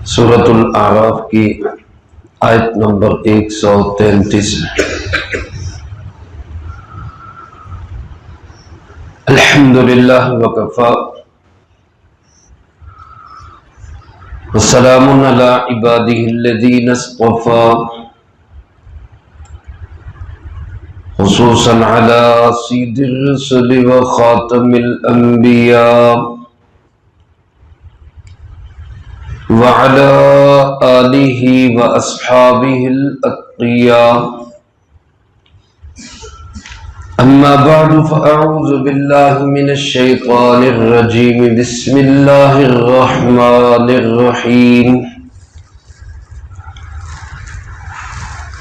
سورۃ الاعراف کی آیت نمبر 133۔ الحمد للہ وکفی وسلام علی عبادہ الذین اصطفی خصوصا علی سید الرسل وخاتم الانبیاء وعلى آلہ واصحابہ الاتقیاء۔ اما بعد فاعوذ باللہ من الشیطان الرجیم، بسم اللہ الرحمن الرحیم۔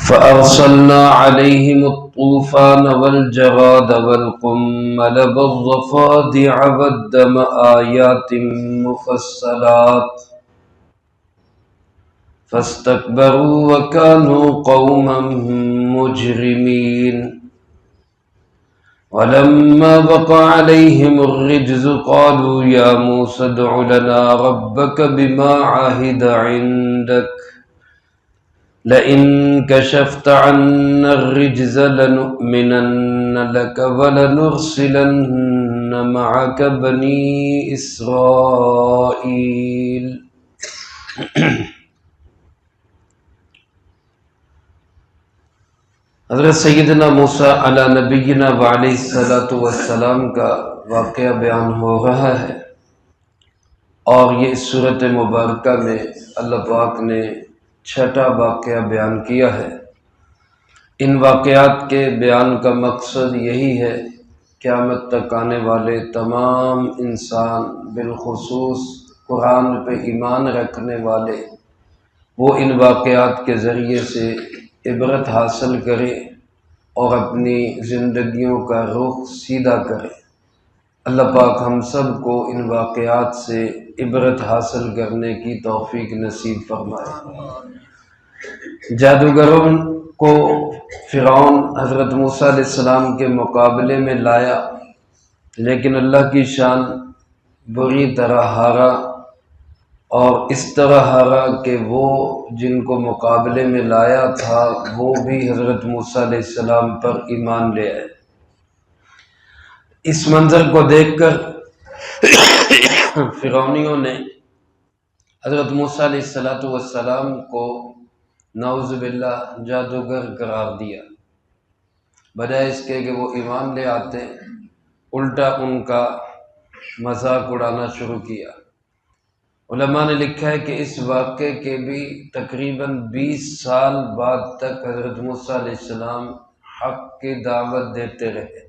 فأرسلنا عليهم الطوفان والجراد والقمل والضفادع والدم آيات مفصلات فاستكبروا وكانوا قوما مجرمين۔ ولما وقع عليهم الرجز قالوا يا موسى ادع لنا ربك بما عهد عندك لئن كشفت عنا الرجز لنؤمنن لك ولنرسلن معك بني إسرائيل۔ حضرت سیدنا موسیٰ علی نبینا وعلیہ الصلاۃ والسلام کا واقعہ بیان ہو رہا ہے، اور یہ اس صورت مبارکہ میں اللہ پاک نے چھٹا واقعہ بیان کیا ہے۔ ان واقعات کے بیان کا مقصد یہی ہے، قیامت تک آنے والے تمام انسان، بالخصوص قرآن پہ ایمان رکھنے والے، وہ ان واقعات کے ذریعے سے عبرت حاصل کرے اور اپنی زندگیوں کا رخ سیدھا کرے۔ اللہ پاک ہم سب کو ان واقعات سے عبرت حاصل کرنے کی توفیق نصیب فرمائے۔ جادوگروں کو فرعون حضرت موسیٰ علیہ السلام کے مقابلے میں لایا، لیکن اللہ کی شان بری طرح ہارا، اور اس طرح ہارا کہ وہ جن کو مقابلے میں لایا تھا وہ بھی حضرت موسیٰ علیہ السلام پر ایمان لے آئے۔ اس منظر کو دیکھ کر فرعونیوں نے حضرت موسیٰ علیہ السلام کو نعوذ باللہ جادوگر قرار دیا، بجائے اس کے کہ وہ ایمان لے آتے، الٹا ان کا مذاق اڑانا شروع کیا۔ علماء نے لکھا ہے کہ اس واقعے کے بھی تقریباً 20 سال بعد تک حضرت موسیٰ علیہ السلام حق کی دعوت دیتے رہے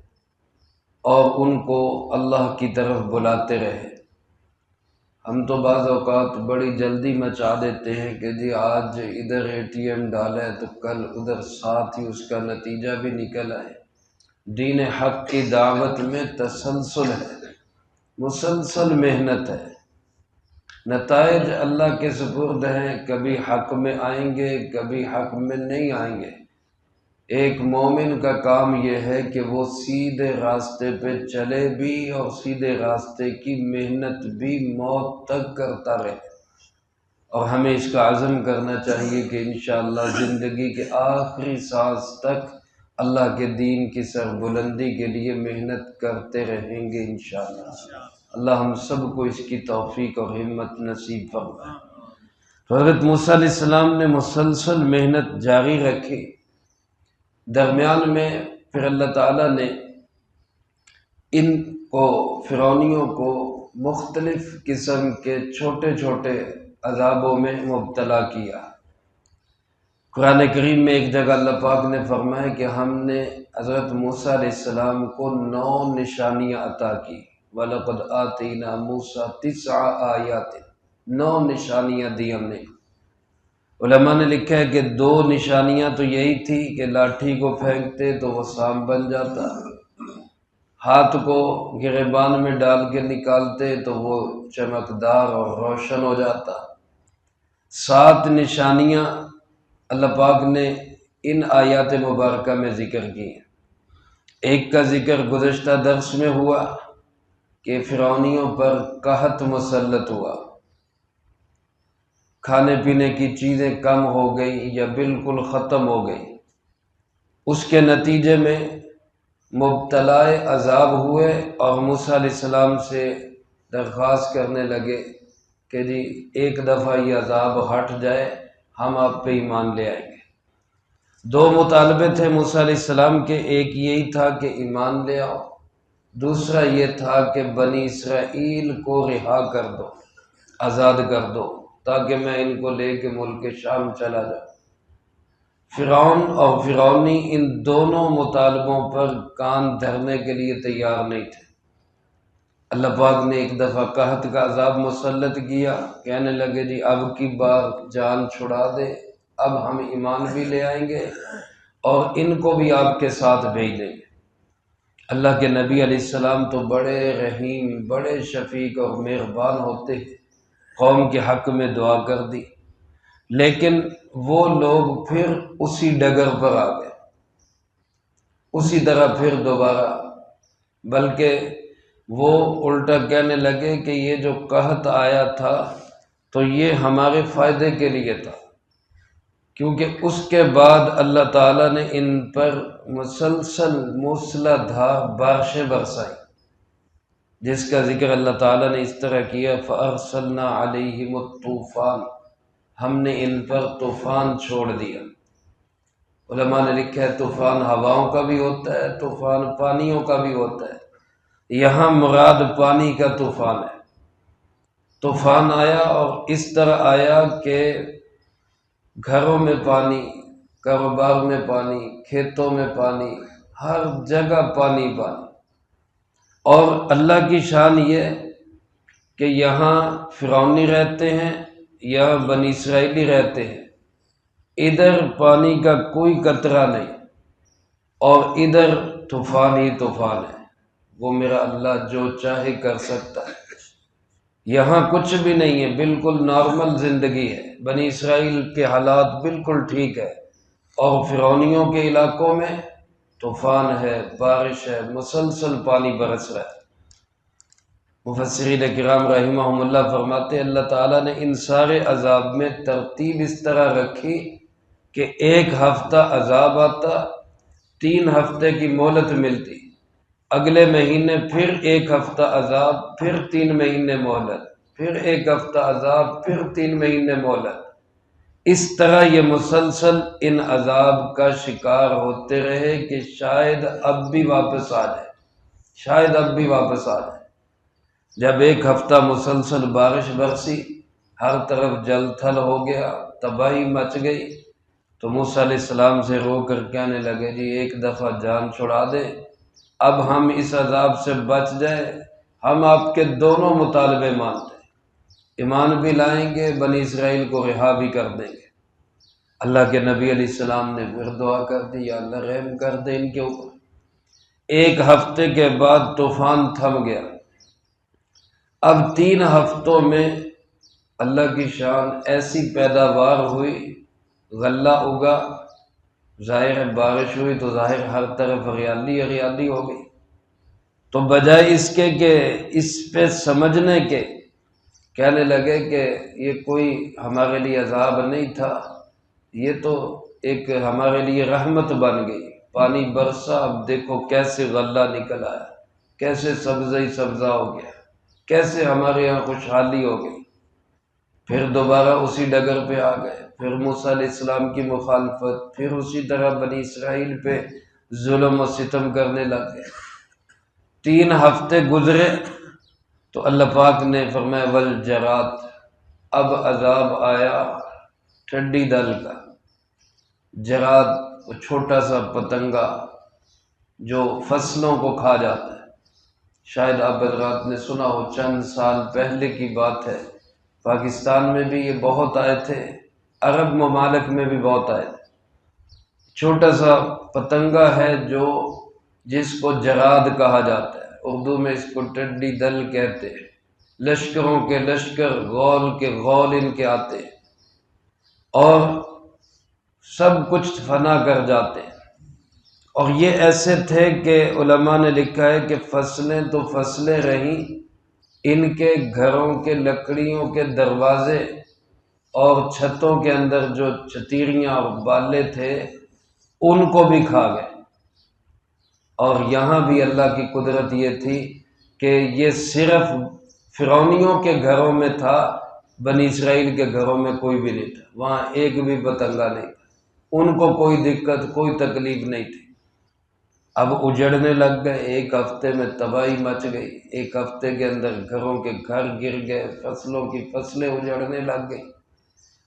اور ان کو اللہ کی طرف بلاتے رہے۔ ہم تو بعض اوقات بڑی جلدی مچا دیتے ہیں کہ جی آج ادھر ATM ڈالا ہے تو کل ادھر ساتھ ہی اس کا نتیجہ بھی نکل آئے۔ دین حق کی دعوت میں تسلسل ہے، مسلسل محنت ہے، نتائج اللہ کے سپرد ہیں، کبھی حق میں آئیں گے کبھی حق میں نہیں آئیں گے۔ ایک مومن کا کام یہ ہے کہ وہ سیدھے راستے پہ چلے بھی اور سیدھے راستے کی محنت بھی موت تک کرتا رہے، اور ہمیں اس کا عزم کرنا چاہیے کہ انشاءاللہ زندگی کے آخری سانس تک اللہ کے دین کی سربلندی کے لیے محنت کرتے رہیں گے انشاءاللہ۔ اللہ ہم سب کو اس کی توفیق اور ہمت نصیب فرمائے۔ حضرت موسیٰ علیہ السلام نے مسلسل محنت جاری رکھی، درمیان میں پھر اللہ تعالیٰ نے ان کو فرعونیوں کو مختلف قسم کے چھوٹے چھوٹے عذابوں میں مبتلا کیا۔ قرآن کریم میں ایک جگہ اللہ پاک نے فرمایا کہ ہم نے حضرت موسیٰ علیہ السلام کو 9 نشانیاں عطا کی۔ وَلَقَدْ آتَيْنَا مُوسَىٰ 9 آیات، 9 نشانیاں دی ہم نے۔ علماء نے لکھا ہے کہ 2 نشانیاں تو یہی تھی کہ لاٹھی کو پھینکتے تو وہ سانپ بن جاتا، ہاتھ کو گریبان میں ڈال کے نکالتے تو وہ چمکدار اور روشن ہو جاتا۔ 7 نشانیاں اللہ پاک نے ان آیات مبارکہ میں ذکر کی ہیں۔ ایک کا ذکر گزشتہ درس میں ہوا کہ فرعونیوں پر قحط مسلط ہوا، کھانے پینے کی چیزیں کم ہو گئی یا بالکل ختم ہو گئی، اس کے نتیجے میں مبتلا عذاب ہوئے اور موسیٰ علیہ السلام سے درخواست کرنے لگے کہ جی ایک دفعہ یہ عذاب ہٹ جائے، ہم آپ پہ ایمان لے آئیں گے۔ دو مطالبے تھے موسیٰ علیہ السلام کے، ایک یہی تھا کہ ایمان لے آؤ، دوسرا یہ تھا کہ بنی اسرائیل کو رہا کر دو، آزاد کر دو، تاکہ میں ان کو لے کے ملک شام چلا جاؤں۔ فرعون اور فرعونی ان دونوں مطالبوں پر کان دھرنے کے لیے تیار نہیں تھے۔ اللہ پاک نے ایک دفعہ قحط کا عذاب مسلط کیا، کہنے لگے جی اب کی بار جان چھڑا دے، اب ہم ایمان بھی لے آئیں گے اور ان کو بھی آپ کے ساتھ بھیج دیں گے۔ اللہ کے نبی علیہ السلام تو بڑے رحیم، بڑے شفیق اور مہربان ہوتے ہیں، قوم کے حق میں دعا کر دی، لیکن وہ لوگ پھر اسی ڈگر پر آ گئے، اسی طرح پھر دوبارہ، بلکہ وہ الٹا کہنے لگے کہ یہ جو قحط آیا تھا تو یہ ہمارے فائدے کے لیے تھا، کیونکہ اس کے بعد اللہ تعالیٰ نے ان پر مسلسل موسلا دھار بارشیں برسائی، جس کا ذکر اللہ تعالیٰ نے اس طرح کیا فَأَرْسَلْنَا عَلَيْهِمُ الطُّوفَانَ، ہم نے ان پر طوفان چھوڑ دیا۔ علماء نے لکھا ہے طوفان ہواؤں کا بھی ہوتا ہے، طوفان پانیوں کا بھی ہوتا ہے، یہاں مراد پانی کا طوفان ہے۔ طوفان آیا اور اس طرح آیا کہ گھروں میں پانی، کاروبار میں پانی، کھیتوں میں پانی، ہر جگہ پانی پانی۔ اور اللہ کی شان یہ کہ یہاں فرعونی رہتے ہیں، یہاں بنی اسرائیلی رہتے ہیں، ادھر پانی کا کوئی قطرہ نہیں اور ادھر طوفان ہی طوفان ہے۔ وہ میرا اللہ جو چاہے کر سکتا ہے، یہاں کچھ بھی نہیں ہے، بالکل نارمل زندگی ہے، بنی اسرائیل کے حالات بالکل ٹھیک ہے، اور فرعونیوں کے علاقوں میں طوفان ہے، بارش ہے، مسلسل پانی برس رہا ہے۔ مفسرین کرام رحمہم اللہ فرماتے ہیں اللہ تعالیٰ نے ان سارے عذاب میں ترتیب اس طرح رکھی کہ ایک ہفتہ عذاب آتا، 3 ہفتے کی مہلت ملتی، اگلے مہینے پھر 1 ہفتہ عذاب، پھر 3 مہینے مہلت، پھر 1 ہفتہ عذاب، پھر 3 مہینے مہلت۔ اس طرح یہ مسلسل ان عذاب کا شکار ہوتے رہے کہ شاید اب بھی واپس آ جائے، شاید اب بھی واپس آ جائے۔ جب 1 ہفتہ مسلسل بارش برسی، ہر طرف جل تھل ہو گیا، تباہی مچ گئی، تو موسیٰ علیہ السلام سے رو کر کہنے لگے جی ایک دفعہ جان چھڑا دے، اب ہم اس عذاب سے بچ جائیں، ہم آپ کے دونوں مطالبے مانتے ہیں، ایمان بھی لائیں گے، بنی اسرائیل کو رہا بھی کر دیں گے۔ اللہ کے نبی علیہ السلام نے پھر دعا کر دی یا اللہ رحم کر دے ان کے اوپر۔ 1 ہفتے کے بعد طوفان تھم گیا، اب 3 ہفتوں میں اللہ کی شان ایسی پیداوار ہوئی، غلہ اگا، ظاہر ہے بارش ہوئی تو ظاہر ہر طرف ہریالی ہریالی ہو گئی، تو بجائے اس کے کہ اس پہ سمجھنے کے کہنے لگے کہ یہ کوئی ہمارے لیے عذاب نہیں تھا، یہ تو ایک ہمارے لیے رحمت بن گئی، پانی برسا، اب دیکھو کیسے غلہ نکل آیا، کیسے سبزہ ہی سبزہ ہو گیا، کیسے ہمارے یہاں خوشحالی ہو گئی۔ پھر دوبارہ اسی ڈگر پہ آ گئے، پھر موسیٰ علیہ السلام کی مخالفت، پھر اسی طرح بنی اسرائیل پہ ظلم و ستم کرنے لگ گئے۔ 3 ہفتے گزرے تو اللہ پاک نے فرمایا والجرات، اب عذاب آیا ٹھڈی دل کا۔ جراد وہ چھوٹا سا پتنگا جو فصلوں کو کھا جاتا ہے، شاید آپ حضرات نے سنا ہو، چند سال پہلے کی بات ہے، پاکستان میں بھی یہ بہت آئے تھے، عرب ممالک میں بھی بہت آئے تھے۔ چھوٹا سا پتنگا ہے جس کو جراد کہا جاتا ہے، اردو میں اس کو ٹڈی دل کہتے ہیں۔ لشکروں کے لشکر، غول کے غول ان کے آتے ہیں اور سب کچھ فنا کر جاتے ہیں۔ اور یہ ایسے تھے کہ علماء نے لکھا ہے کہ فصلیں تو فصلیں رہیں، ان کے گھروں کے لکڑیوں کے دروازے اور چھتوں کے اندر جو چتیریاں اور بالے تھے ان کو بھی کھا گئے۔ اور یہاں بھی اللہ کی قدرت یہ تھی کہ یہ صرف فرعونیوں کے گھروں میں تھا، بنی اسرائیل کے گھروں میں کوئی بھی نہیں تھا، وہاں ایک بھی پتنگا نہیں تھا، ان کو کوئی دقت کوئی تکلیف نہیں تھی۔ اب اجڑنے لگ گئے، ایک ہفتے میں تباہی مچ گئی، ایک ہفتے کے اندر گھروں کے گھر گر گئے، فصلوں کی فصلیں اجڑنے لگ گئی۔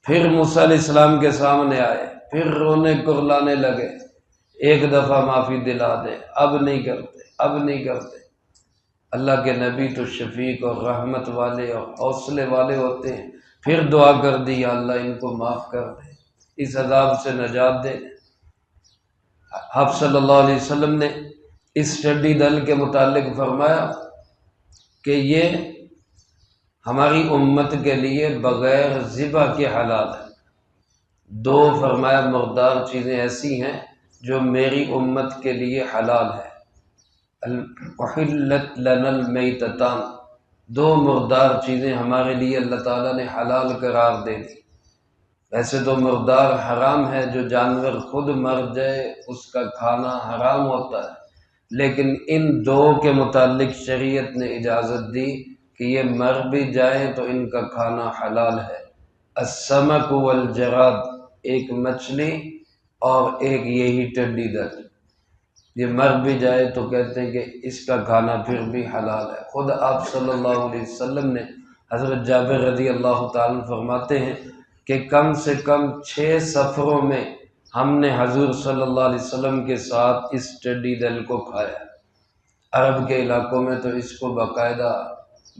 پھر موسیٰ علیہ السلام کے سامنے آئے، پھر رونے کرلانے لگے، ایک دفعہ معافی دلا دے، اب نہیں کرتے، اب نہیں کرتے۔ اللہ کے نبی تو شفیق اور رحمت والے اور حوصلے والے ہوتے ہیں، پھر دعا کر دی یا اللہ ان کو معاف کر دے، اس عذاب سے نجات دے۔ آپ صلی اللہ علیہ وسلم نے اس ٹڈی دل کے متعلق فرمایا کہ یہ ہماری امت کے لیے بغیر ذبح کے حلال ہے۔ دو فرمایا مردار چیزیں ایسی ہیں جو میری امت کے لیے حلال ہے، احلت لنا المیتتان، دو مردار چیزیں ہمارے لیے اللہ تعالیٰ نے حلال قرار دے دی۔ ویسے تو مردار حرام ہے، جو جانور خود مر جائے اس کا کھانا حرام ہوتا ہے، لیکن ان دو کے متعلق شریعت نے اجازت دی کہ یہ مر بھی جائیں تو ان کا کھانا حلال ہے۔ السمک والجراد، ایک مچھلی اور ایک یہی ٹڈی دل، یہ مر بھی جائے تو کہتے ہیں کہ اس کا کھانا پھر بھی حلال ہے۔ خود آپ صلی اللہ علیہ وسلم نے، حضرت جابر رضی اللہ تعالیٰ عنہ فرماتے ہیں کہ کم سے کم 6 سفروں میں ہم نے حضور صلی اللہ علیہ وسلم کے ساتھ اس ٹڈی دل کو کھایا۔ عرب کے علاقوں میں تو اس کو باقاعدہ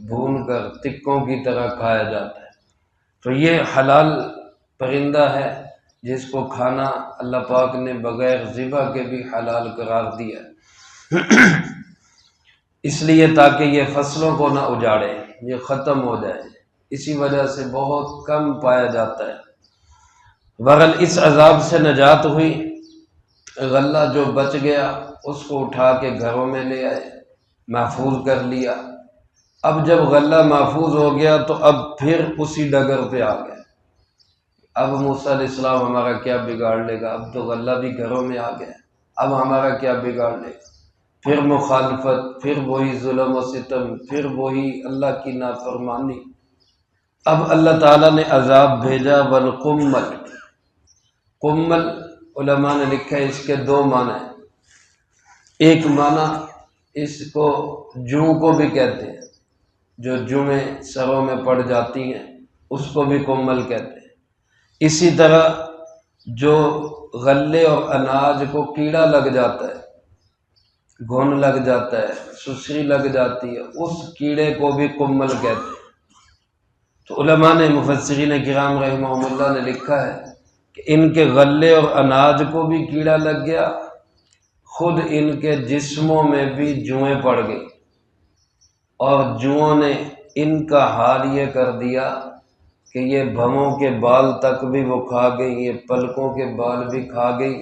بھون کر تکوں کی طرح کھایا جاتا ہے۔ تو یہ حلال پرندہ ہے جس کو کھانا اللہ پاک نے بغیر ذبح کے بھی حلال قرار دیا، اس لیے تاکہ یہ فصلوں کو نہ اجاڑے، یہ ختم ہو جائے، اسی وجہ سے بہت کم پایا جاتا ہے۔ بہرحال اس عذاب سے نجات ہوئی، غلہ جو بچ گیا اس کو اٹھا کے گھروں میں لے آئے، محفوظ کر لیا۔ اب جب غلہ محفوظ ہو گیا تو اب پھر اسی ڈگر پہ آ گئے، اب موسیٰ علیہ السلام ہمارا کیا بگاڑ لے گا، اب تو غلہ بھی گھروں میں آ گیا، اب ہمارا کیا بگاڑ لے گا۔ پھر مخالفت، پھر وہی ظلم و ستم، پھر وہی اللہ کی نافرمانی۔ اب اللہ تعالیٰ نے عذاب بھیجا والقمل۔ قمل علماء نے لکھا ہے اس کے 2 معنی ہیں۔ ایک معنی اس کو جوں کو بھی کہتے ہیں، جو جویں سروں میں پڑ جاتی ہیں اس کو بھی قمل کہتے ہیں۔ اسی طرح جو غلے اور اناج کو کیڑا لگ جاتا ہے، گھن لگ جاتا ہے، سسری لگ جاتی ہے، اس کیڑے کو بھی قمل کہتے ہیں۔ تو علماء نے، مفسرین کرام رحمہم اللہ نے لکھا ہے کہ ان کے غلے اور اناج کو بھی کیڑا لگ گیا، خود ان کے جسموں میں بھی جوئیں پڑ گئی، اور جوؤں نے ان کا حال یہ کر دیا کہ یہ بھووں کے بال تک بھی وہ کھا گئی، یہ پلکوں کے بال بھی کھا گئی،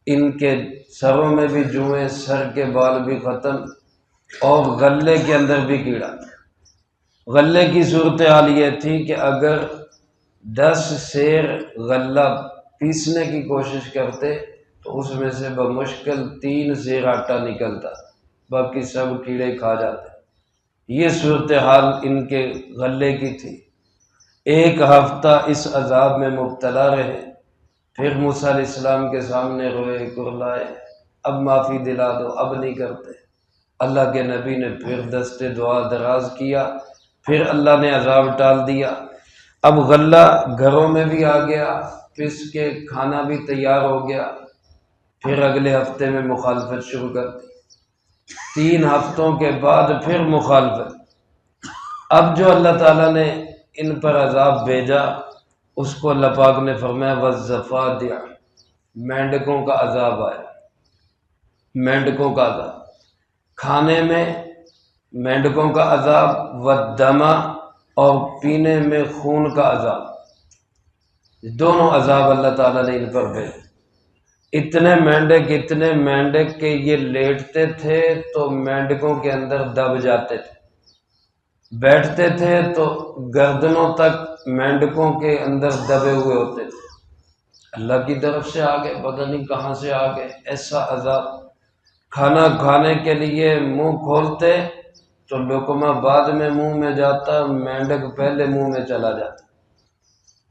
ان کے سروں میں بھی جوئیں، سر کے بال بھی ختم، اور غلے کے اندر بھی کیڑا۔ غلے کی صورتحال یہ تھی کہ اگر 10 سیر غلہ پیسنے کی کوشش کرتے تو اس میں سے بمشکل 3 سیر آٹا نکلتا، باقی سب کیڑے کھا جاتے۔ یہ صورتحال ان کے غلے کی تھی۔ ایک ہفتہ اس عذاب میں مبتلا رہے، پھر موسیٰ علیہ السلام کے سامنے روئے کرلائے، اب معافی دلا دو، اب نہیں کرتے۔ اللہ کے نبی نے پھر دست دعا دراز کیا، پھر اللہ نے عذاب ٹال دیا۔ اب غلہ گھروں میں بھی آ گیا، پس کے کھانا بھی تیار ہو گیا، پھر اگلے ہفتے میں مخالفت شروع کر دی۔ 3 ہفتوں کے بعد پھر مخالفت۔ اب جو اللہ تعالیٰ نے ان پر عذاب بھیجا اس کو اللہ پاک نے فرمایا والضفادع، مینڈکوں کا عذاب آیا، مینڈکوں کا عذاب، کھانے میں مینڈکوں کا عذاب، والدم، اور پینے میں خون کا عذاب، دونوں عذاب اللہ تعالیٰ نے ان پر بھیجے۔ اتنے مینڈک کہ یہ لیٹتے تھے تو مینڈکوں کے اندر دب جاتے تھے، بیٹھتے تھے تو گردنوں تک مینڈکوں کے اندر دبے ہوئے ہوتے تھے، اللہ کی طرف سے آ گئے، پتہ نہیں کہاں سے آ گئے، ایسا عذاب۔ کھانا کھانے کے لیے منہ کھولتے تو لقمہ بعد میں منہ میں جاتا، مینڈک پہلے منہ میں چلا جاتا۔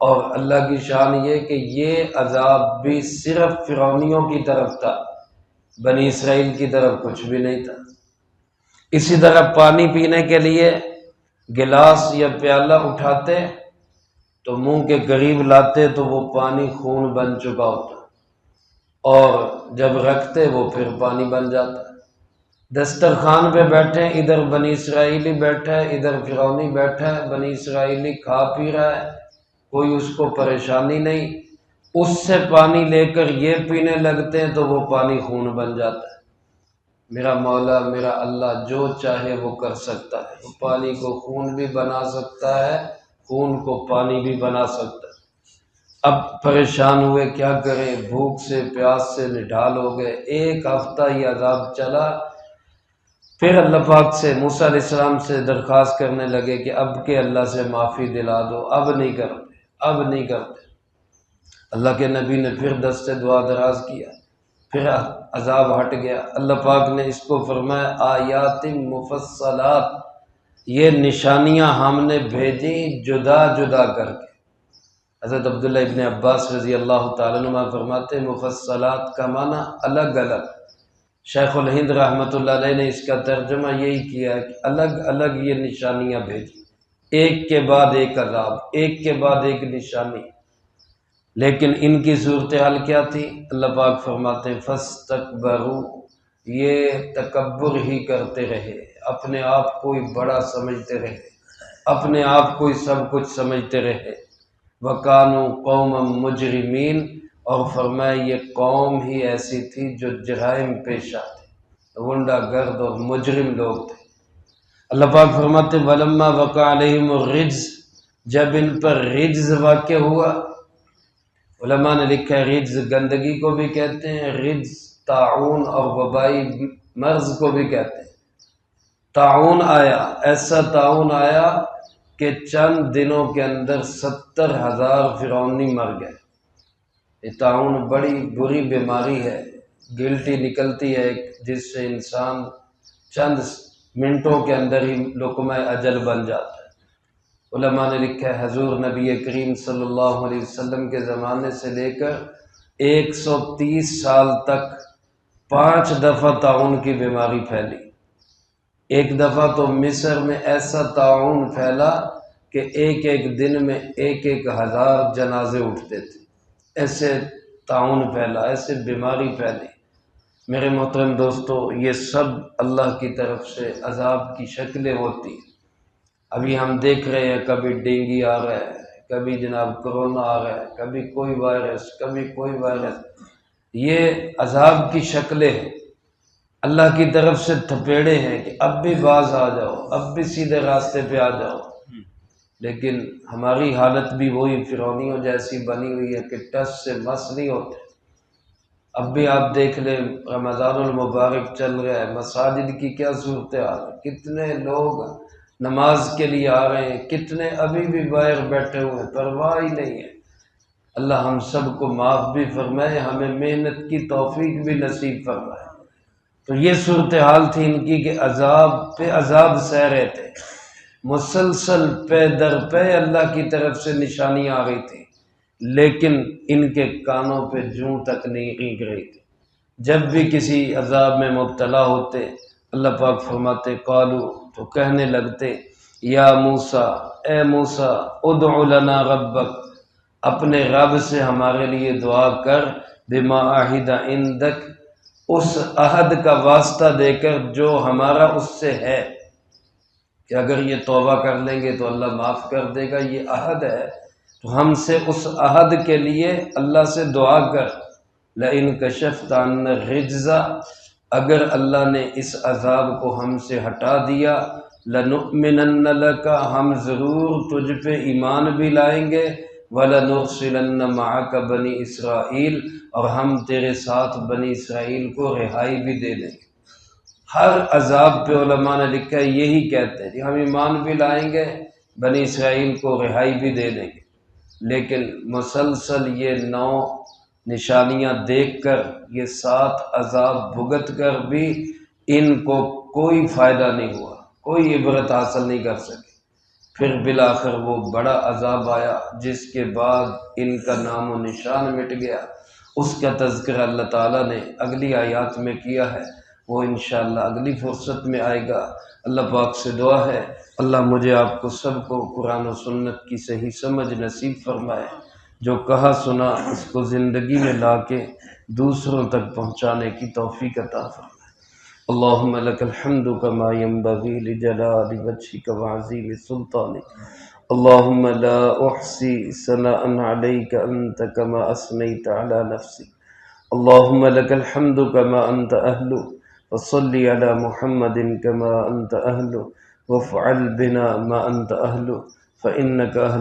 اور اللہ کی شان یہ کہ یہ عذاب بھی صرف فرعونیوں کی طرف تھا، بنی اسرائیل کی طرف کچھ بھی نہیں تھا۔ اسی طرح پانی پینے کے لیے گلاس یا پیالہ اٹھاتے تو منہ کے قریب لاتے تو وہ پانی خون بن چکا ہوتا، اور جب رکھتے وہ پھر پانی بن جاتا۔ دسترخوان پہ بیٹھے، ادھر بنی اسرائیلی بیٹھا ہے، ادھر فرعونی بیٹھا ہے، بنی اسرائیلی کھا پی رہا ہے، کوئی اس کو پریشانی نہیں، اس سے پانی لے کر یہ پینے لگتے ہیں تو وہ پانی خون بن جاتا ہے۔ میرا مولا میرا اللہ جو چاہے وہ کر سکتا ہے، وہ پانی کو خون بھی بنا سکتا ہے، خون کو پانی بھی بنا سکتا ہے۔ اب پریشان ہوئے، کیا کریں، بھوک سے پیاس سے نڈھال ہو گئے، ایک ہفتہ ہی عذاب چلا۔ پھر اللہ پاک سے، موسیٰ علیہ السلام سے درخواست کرنے لگے کہ اب کے اللہ سے معافی دلا دو، اب نہیں کرتے، اب نہیں کرتے۔ اللہ کے نبی نے پھر دست دعا دراز کیا، پھر عذاب ہٹ گیا۔ اللہ پاک نے اس کو فرمایا آیات مفصلات، یہ نشانیاں ہم نے بھیجی جدا جدا کر کے۔ حضرت عبداللہ ابن عباس رضی اللہ تعالیٰ عنہ فرماتے ہیں مفصلات کا معنی الگ الگ۔ شیخ الہند رحمۃ اللہ علیہ نے اس کا ترجمہ یہی کیا ہے کہ الگ الگ یہ نشانیاں بھیجی، ایک کے بعد ایک عذاب، ایک کے بعد ایک نشانی۔ لیکن ان کی صورتحال کیا تھی؟ اللہ پاک فرماتے ہیں فاستکبروا، یہ تکبر ہی کرتے رہے، اپنے آپ کو ہی بڑا سمجھتے رہے، اپنے آپ کو ہی سب کچھ سمجھتے رہے۔ وَكَانُوا قَوْمًا مُجْرِمِينَ، اور فرمایا یہ قوم ہی ایسی تھی جو جرائم پیشہ تھے، غنڈہ گرد اور مجرم لوگ تھے۔ اللہ پاک فرماتے وَلَمَّا وَقَعَ عَلَيْهِمُ الرِّجْزُ، جب ان پر رجز واقع ہوا، علماء نے لکھا ہے رجز گندگی کو بھی کہتے ہیں، رجز طاعون اور وبائی مرض کو بھی کہتے ہیں۔ طاعون آیا، ایسا طاعون آیا کہ چند دنوں کے اندر 70,000 فرعونی مر گئے۔ یہ طاعون بڑی بری بیماری ہے، گلٹی نکلتی ہے جس سے انسان چند منٹوں کے اندر ہی لقمہ اجل بن جاتا ہے۔ علماء نے لکھا ہے حضور نبی کریم صلی اللہ علیہ وسلم کے زمانے سے لے کر 130 سال تک 5 دفعہ طاعون کی بیماری پھیلی۔ ایک دفعہ تو مصر میں ایسا طاعون پھیلا کہ ایک ایک دن میں 1,000 جنازے اٹھتے تھے، ایسے طاعون پھیلا، ایسے بیماری پھیلی۔ میرے محترم دوستو، یہ سب اللہ کی طرف سے عذاب کی شکلیں ہوتی ہیں۔ ابھی ہم دیکھ رہے ہیں کبھی ڈینگی آ رہا ہے، کبھی جناب کرونا آ رہا ہے، کبھی کوئی وائرس، کبھی کوئی وائرس۔ یہ عذاب کی شکلیں ہیں، اللہ کی طرف سے تھپیڑے ہیں کہ اب بھی باز آ جاؤ، اب بھی سیدھے راستے پہ آ جاؤ۔ لیکن ہماری حالت بھی وہی فرعونیوں جیسی بنی ہوئی ہے کہ ٹس سے مس نہیں ہوتے۔ اب بھی آپ دیکھ لیں رمضان المبارک چل رہا ہے، مساجد کی کیا صورتحال ہے، کتنے لوگ نماز کے لیے آ رہے ہیں، کتنے ابھی بھی باہر بیٹھے ہوئے ہیں، پرواہ ہی نہیں ہے۔ اللہ ہم سب کو معاف بھی فرمائے، ہمیں محنت کی توفیق بھی نصیب فرمائے۔ تو یہ صورتحال تھی ان کی کہ عذاب پہ عذاب سہ رہے تھے، مسلسل پے در پے اللہ کی طرف سے نشانیاں آ رہی تھی، لیکن ان کے کانوں پہ جوں تک نہیں رینگ رہی تھی۔ جب بھی کسی عذاب میں مبتلا ہوتے اللہ پاک فرماتے قالو، تو کہنے لگتے یا موسیٰ، اے موسیٰ ادع لنا ربک، اپنے رب سے ہمارے لیے دعا کر، بما عہد عندک، اس عہد کا واسطہ دے کر جو ہمارا اس سے ہے کہ اگر یہ توبہ کر لیں گے تو اللہ معاف کر دے گا، یہ عہد ہے، تو ہم سے اس عہد کے لیے اللہ سے دعا کر۔ لئن کشفت عنا الرجز، اگر اللہ نے اس عذاب کو ہم سے ہٹا دیا، لنؤمنن لک، ہم ضرور تجھ پہ ایمان بھی لائیں گے، وَلَنُرْسِلَنَّ مَعَكَ بنی اسرائیل، اور ہم تیرے ساتھ بنی اسرائیل کو رہائی بھی دے دیں گے۔ ہر عذاب پہ علماء نے لکھا ہے یہی کہتے ہیں کہ ہم ایمان بھی لائیں گے، بنی اسرائیل کو رہائی بھی دے دیں گے، لیکن مسلسل یہ 9 نشانیاں دیکھ کر، یہ 7 عذاب بھگت کر بھی ان کو کوئی فائدہ نہیں ہوا، کوئی عبرت حاصل نہیں کر سکے۔ پھر بالآخر وہ بڑا عذاب آیا جس کے بعد ان کا نام و نشان مٹ گیا۔ اس کا تذکرہ اللہ تعالیٰ نے اگلی آیات میں کیا ہے، وہ انشاءاللہ اگلی فرصت میں آئے گا۔ اللہ پاک سے دعا ہے اللہ مجھے آپ کو سب کو قرآن و سنت کی صحیح سمجھ نصیب فرمائے، جو کہا سنا اس کو زندگی میں لا کے دوسروں تک پہنچانے کی توفیق عطا فرمائے۔ اللہم لک الحمد کما ینبغی لجلال وجہک وعظیم سلطانک، اللہم لا احصی ثناء علیک انت کما اثنیت علی نفسک، اللہم لک الحمد کما انت اہل، وصلی علی محمد کما انت اہل، وافعل بنا ما انت اہل، فإنک اہل